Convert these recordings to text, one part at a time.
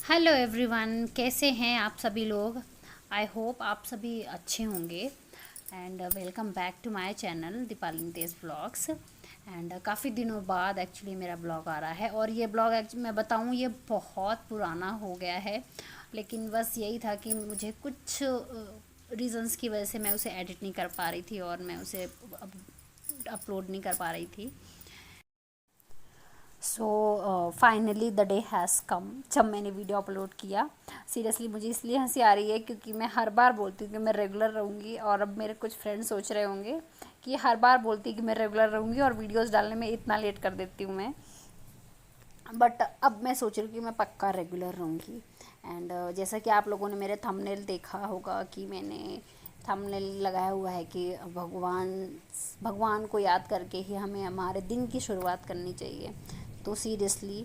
Hello everyone, कैसे हैं आप सभी लोग। आई होप आप सभी अच्छे होंगे। And welcome back to my channel Deepali Tej blogs. And काफ़ी दिनों बाद एक्चुअली मेरा ब्लॉग आ रहा है, और ये ब्लॉग मैं बताऊं ये बहुत पुराना हो गया है, लेकिन बस यही था कि मुझे कुछ रीज़न्स की वजह से मैं उसे एडिट नहीं कर पा रही थी और मैं उसे अपलोड नहीं कर पा रही थी। So finally the day has come जब मैंने वीडियो अपलोड किया। सीरियसली मुझे इसलिए हंसी आ रही है क्योंकि मैं हर बार बोलती हूँ कि मैं रेगुलर रहूँगी, और अब मेरे कुछ फ्रेंड्स सोच रहे होंगे कि हर बार बोलती कि मैं रेगुलर रहूँगी और वीडियोस डालने में इतना लेट कर देती हूँ मैं। बट अब मैं सोच रही हूँ कि मैं पक्का रेगुलर रहूँगी। एंड जैसा कि आप लोगों ने मेरे थंबनेल देखा होगा कि मैंने थंबनेल लगाया हुआ है कि भगवान भगवान को याद करके ही हमें हमारे दिन की शुरुआत करनी चाहिए। तो सीरियसली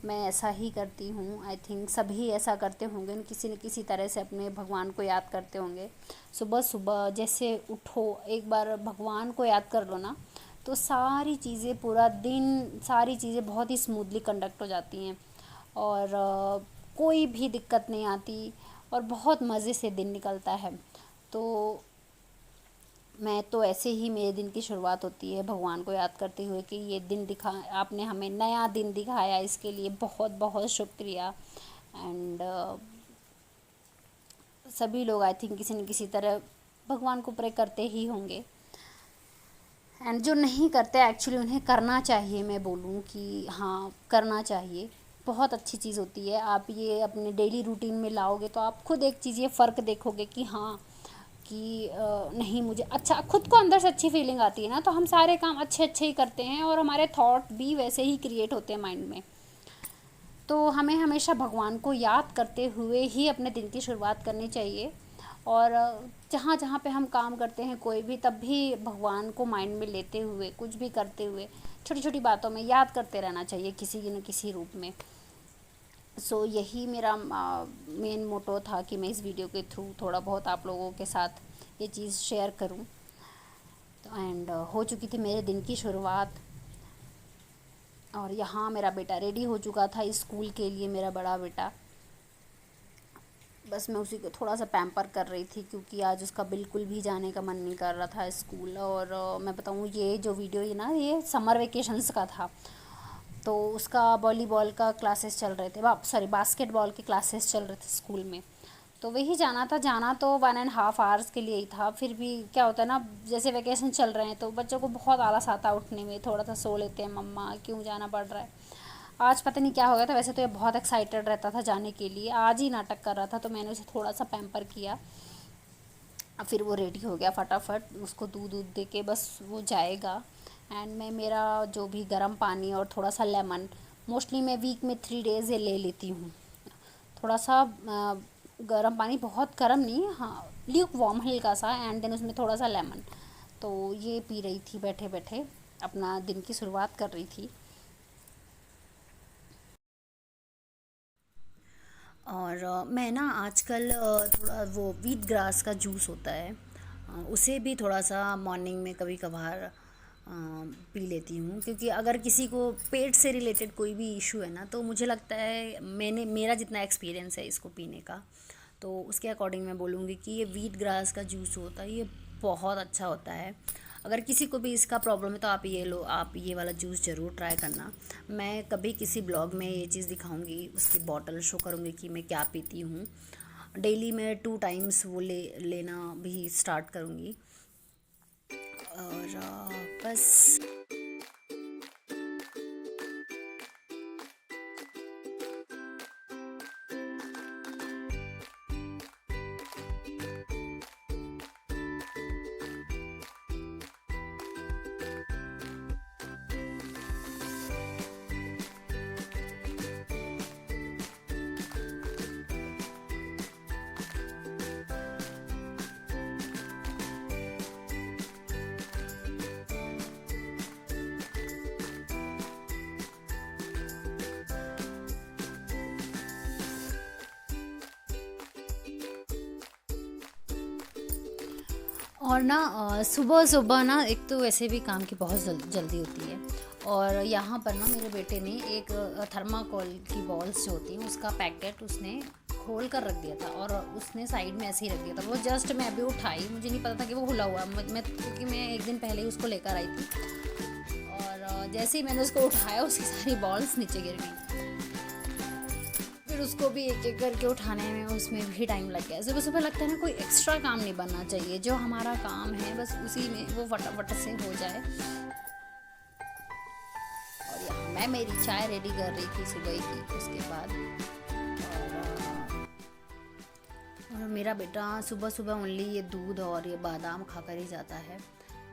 मैं ऐसा ही करती हूँ। आई थिंक सभी ऐसा करते होंगे, किसी न किसी तरह से अपने भगवान को याद करते होंगे। सुबह सुबह जैसे उठो, एक बार भगवान को याद कर लो ना, तो सारी चीज़ें पूरा दिन सारी चीज़ें बहुत ही स्मूथली कंडक्ट हो जाती हैं, और कोई भी दिक्कत नहीं आती, और बहुत मज़े से दिन निकलता है। तो मैं तो ऐसे ही मेरे दिन की शुरुआत होती है भगवान को याद करते हुए कि ये दिन दिखा, आपने हमें नया दिन दिखाया, इसके लिए बहुत बहुत शुक्रिया। एंड सभी लोग आई थिंक किसी न किसी तरह भगवान को प्रे करते ही होंगे। एंड जो नहीं करते एक्चुअली उन्हें करना चाहिए। मैं बोलूँ कि हाँ, करना चाहिए, बहुत अच्छी चीज़ होती है। आप ये अपने डेली रूटीन में लाओगे तो आप खुद एक चीज़ ये फ़र्क देखोगे कि हाँ, कि नहीं, मुझे अच्छा, खुद को अंदर से अच्छी फीलिंग आती है ना, तो हम सारे काम अच्छे अच्छे ही करते हैं और हमारे थॉट भी वैसे ही क्रिएट होते हैं माइंड में। तो हमें हमेशा भगवान को याद करते हुए ही अपने दिन की शुरुआत करनी चाहिए। और जहाँ जहाँ पे हम काम करते हैं कोई भी, तब भी भगवान को माइंड में लेते हुए कुछ भी करते हुए छोटी छोटी बातों में याद करते रहना चाहिए किसी न किसी रूप में। सो यही मेरा मेन मोटो था कि मैं इस वीडियो के थ्रू थोड़ा बहुत आप लोगों के साथ ये चीज़ शेयर करूं। तो एंड हो चुकी थी मेरे दिन की शुरुआत, और यहाँ मेरा बेटा रेडी हो चुका था स्कूल के लिए, मेरा बड़ा बेटा। बस मैं उसी को थोड़ा सा पैम्पर कर रही थी क्योंकि आज उसका बिल्कुल भी जाने का मन नहीं कर रहा था स्कूल। और मैं बताऊँ, ये जो वीडियो है ना, ये समर वेकेशंस का था। तो उसका वॉलीबॉल का क्लासेस चल रहे थे, सॉरी, बास्केटबॉल के क्लासेस चल रहे थे स्कूल में। तो वही जाना था, जाना तो 1.5 आवर्स के लिए ही था। फिर भी क्या होता है ना, जैसे वेकेशन चल रहे हैं तो बच्चों को बहुत आलस आता है उठने में, थोड़ा सा सो लेते हैं, मम्मा क्यों जाना पड़ रहा है। आज पता नहीं क्या हो गया था, वैसे तो ये बहुत एक्साइटेड रहता था जाने के लिए, आज ही नाटक कर रहा था, तो मैंने उसे थोड़ा सा पैम्पर किया। फिर वो रेडी हो गया फटाफट, उसको दूध दूध दे के बस वो जाएगा। एंड मैं मेरा जो भी गर्म पानी और थोड़ा सा लेमन, मोस्टली मैं वीक में 3 डेज़ ये ले लेती हूँ। थोड़ा सा गर्म पानी, बहुत गर्म नहीं, हाँ, ल्यूक वार्म हल्का सा, एंड देन उसमें थोड़ा सा लेमन। तो ये पी रही थी बैठे बैठे, अपना दिन की शुरुआत कर रही थी। और मैं ना आजकल थोड़ा वो वीट ग्रास का जूस होता है, उसे भी थोड़ा सा मॉर्निंग में कभी कभार पी लेती हूँ, क्योंकि अगर किसी को पेट से रिलेटेड कोई भी इशू है ना, तो मुझे लगता है, मेरा जितना एक्सपीरियंस है इसको पीने का, तो उसके अकॉर्डिंग मैं बोलूँगी कि ये वीट ग्रास का जूस होता है, ये बहुत अच्छा होता है। अगर किसी को भी इसका प्रॉब्लम है तो आप ये वाला जूस ज़रूर ट्राई करना। मैं कभी किसी ब्लॉग में ये चीज़ दिखाऊंगी, उसकी बॉटल शो करूँगी कि मैं क्या पीती हूँ। डेली मैं 2 टाइम्स वो लेना भी स्टार्ट करूँगी। और बस। और ना सुबह सुबह ना, एक तो वैसे भी काम की बहुत जल्दी होती है, और यहाँ पर ना मेरे बेटे ने एक थर्माकोल की बॉल्स जो होती हैं उसका पैकेट उसने खोल कर रख दिया था और उसने साइड में ऐसे ही रख दिया था। वो जस्ट मैं अभी उठाई, मुझे नहीं पता था कि वो खुला हुआ मैं क्योंकि मैं एक दिन पहले ही उसको लेकर आई थी और जैसे ही मैंने उसको उठाया उसकी सारी बॉल्स नीचे गिर गई। फिर उसको भी एक एक करके उठाने में उसमें भी टाइम लग गया। सुबह सुबह लगता है ना कोई एक्स्ट्रा काम नहीं बनना चाहिए, जो हमारा काम है बस उसी में वो फटाफट से हो जाए। और यहाँ मैं मेरी चाय रेडी कर रही थी सुबह की, उसके बाद और मेरा बेटा सुबह सुबह ओनली ये दूध और ये बादाम खाकर ही जाता है,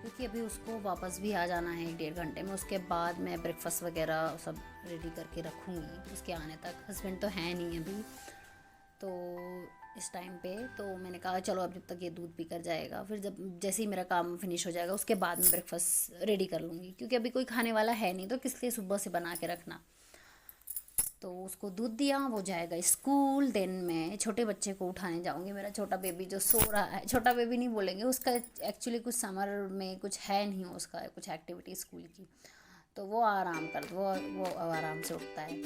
क्योंकि अभी उसको वापस भी आ जाना है 1-1.5 घंटे में। उसके बाद मैं ब्रेकफास्ट वगैरह सब रेडी करके रखूँगी उसके आने तक। हस्बैंड तो है नहीं अभी तो इस टाइम पे, तो मैंने कहा चलो अब जब तक ये दूध पी कर जाएगा, फिर जब जैसे ही मेरा काम फिनिश हो जाएगा उसके बाद मैं ब्रेकफास्ट रेडी कर लूँगी, क्योंकि अभी कोई खाने वाला है नहीं तो किस लिए सुबह से बना के रखना। तो उसको दूध दिया, वो जाएगा स्कूल। देन मैं छोटे बच्चे को उठाने जाऊंगी, मेरा छोटा बेबी जो सो रहा है। छोटा बेबी नहीं बोलेंगे, उसका एक्चुअली कुछ समर में कुछ है नहीं, उसका कुछ एक्टिविटी स्कूल की, तो वो आराम कर वो आराम से उठता है।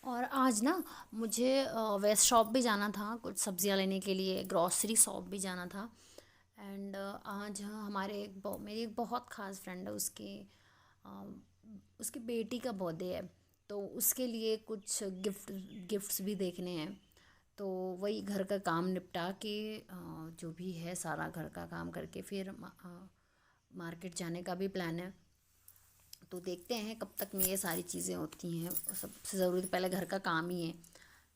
और आज ना मुझे वेस्ट शॉप भी जाना था, कुछ सब्जियां लेने के लिए, ग्रॉसरी शॉप भी जाना था। एंड आज मेरी एक बहुत ख़ास फ्रेंड है, उसकी बेटी का बर्थडे है, तो उसके लिए कुछ गिफ्ट्स भी देखने हैं। तो वही घर का काम निपटा के जो भी है सारा घर का काम करके फिर मार्केट जाने का भी प्लान है। तो देखते हैं कब तक में ये सारी चीज़ें होती हैं। सबसे ज़रूरी तो पहले घर का काम ही है,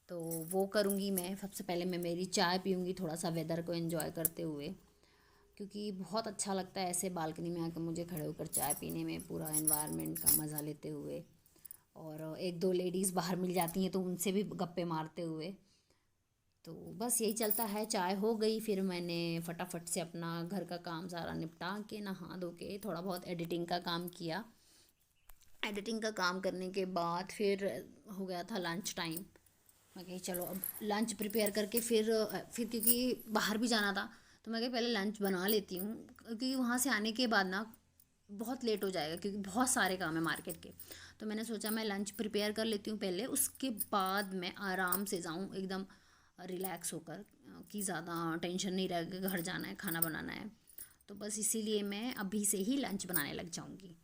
तो वो करूँगी मैं। सबसे पहले मैं मेरी चाय पीऊँगी थोड़ा सा वेदर को एंजॉय करते हुए, क्योंकि बहुत अच्छा लगता है ऐसे बालकनी में आकर मुझे खड़े होकर चाय पीने में, पूरा एनवायरनमेंट का मज़ा लेते हुए। और 1-2 लेडीज़ बाहर मिल जाती हैं तो उनसे भी गप्पे मारते हुए। तो बस यही चलता है। चाय हो गई, फिर मैंने फटाफट से अपना घर का काम सारा निपटा के नहा धो के थोड़ा बहुत एडिटिंग का काम किया। एडिटिंग का काम करने के बाद फिर हो गया था लंच टाइम। मैं कही चलो अब लंच प्रिपेयर करके फिर क्योंकि बाहर भी जाना था तो मैं कही पहले लंच बना लेती हूँ, क्योंकि वहाँ से आने के बाद ना बहुत लेट हो जाएगा, क्योंकि बहुत सारे काम है मार्केट के। तो मैंने सोचा मैं लंच प्रिपेयर कर लेती हूँ पहले, उसके बाद मैं आराम से जाऊँ एकदम रिलैक्स होकर, कि ज़्यादा टेंशन नहीं रहेगा, घर जाना है, खाना बनाना है। तो बस इसीलिए मैं अभी से ही लंच बनाने लग जाऊँगी।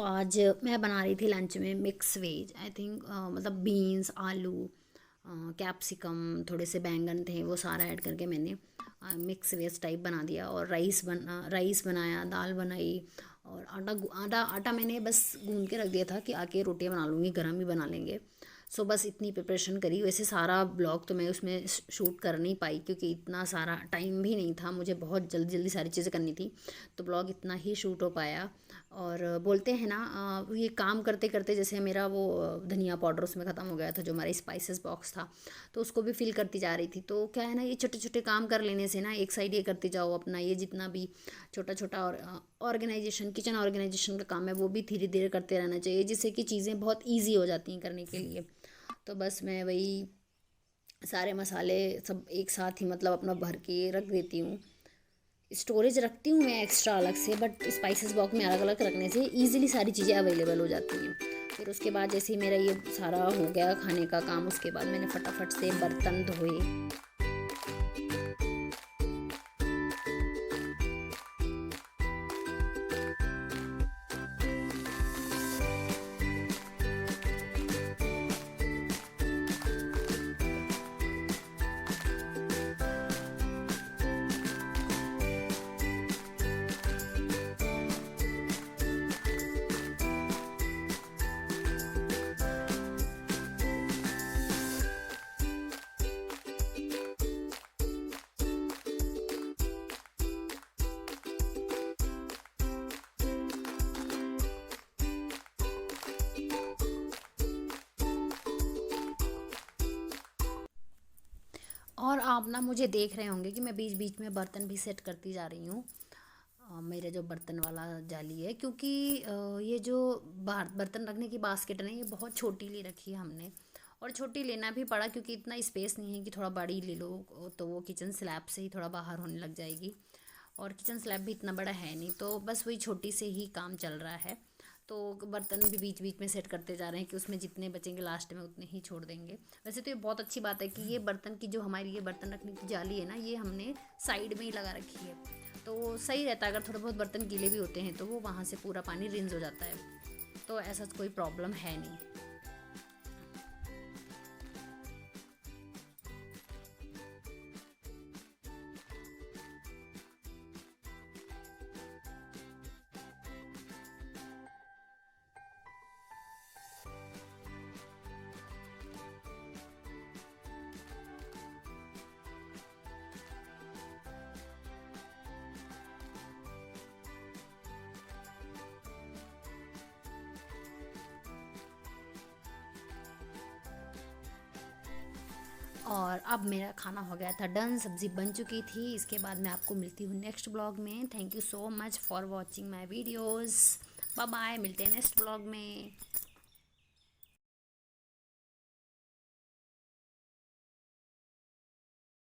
आज मैं बना रही थी लंच में मिक्स वेज, आई थिंक मतलब बीन्स, आलू, कैप्सिकम, थोड़े से बैंगन थे, वो सारा ऐड करके मैंने मिक्स वेज टाइप बना दिया। और राइस बनाया, दाल बनाई, और आटा आटा मैंने बस गूंद के रख दिया था कि आके रोटियां बना लूँगी, गरम ही बना लेंगे। सो बस इतनी प्रिपरेशन करी। वैसे सारा ब्लॉग तो मैं उसमें शूट कर नहीं पाई क्योंकि इतना सारा टाइम भी नहीं था मुझे, बहुत जल्दी जल्दी सारी चीज़ें करनी थी, तो ब्लॉग इतना ही शूट हो पाया। और बोलते हैं ना ये काम करते करते जैसे मेरा वो धनिया पाउडर उसमें ख़त्म हो गया था, जो हमारा स्पाइसेस बॉक्स था, तो उसको भी फिल करती जा रही थी। तो क्या है ना, ये छोटे छोटे काम कर लेने से ना एक साइड ये करते जाओ अपना, ये जितना भी छोटा छोटा और ऑर्गेनाइजेशन, किचन ऑर्गेनाइजेशन का काम है वो भी धीरे धीरे करते रहना चाहिए, जिससे कि चीज़ें बहुत ईजी हो जाती हैं करने के लिए। तो बस मैं वही सारे मसाले सब एक साथ ही मतलब अपना भर के रख देती हूँ। स्टोरेज रखती हूँ मैं एक्स्ट्रा अलग से, बट स्पाइसेस बॉक्स में अलग अलग रखने से ईजिली सारी चीज़ें अवेलेबल हो जाती हैं। फिर उसके बाद जैसे ही मेरा ये सारा हो गया खाने का काम, उसके बाद मैंने फटाफट से बर्तन धोए। और आप ना मुझे देख रहे होंगे कि मैं बीच बीच में बर्तन भी सेट करती जा रही हूँ। मेरे जो बर्तन वाला जाली है, क्योंकि ये जो बाहर बर्तन रखने की बास्केट है ना, ये बहुत छोटी ले रखी है हमने, और छोटी लेना भी पड़ा क्योंकि इतना स्पेस नहीं है कि थोड़ा बड़ी ले लो, तो वो किचन स्लैब से ही थोड़ा बाहर होने लग जाएगी, और किचन स्लैब भी इतना बड़ा है नहीं, तो बस वही छोटी से ही काम चल रहा है। तो बर्तन भी बीच बीच में सेट करते जा रहे हैं कि उसमें जितने बचेंगे लास्ट में उतने ही छोड़ देंगे। वैसे तो ये बहुत अच्छी बात है कि ये बर्तन की जो हमारी ये बर्तन रखने की जाली है ना, ये हमने साइड में ही लगा रखी है, तो सही रहता है। अगर थोड़े बहुत बर्तन गीले भी होते हैं तो वो वहाँ से पूरा पानी रिंस हो जाता है, तो ऐसा कोई प्रॉब्लम है नहीं। और अब मेरा खाना हो गया था डन, सब्ज़ी बन चुकी थी। इसके बाद मैं आपको मिलती हूँ नेक्स्ट ब्लॉग में। Thank you so much for watching my videos. Bye bye, मिलते हैं नेक्स्ट ब्लॉग में।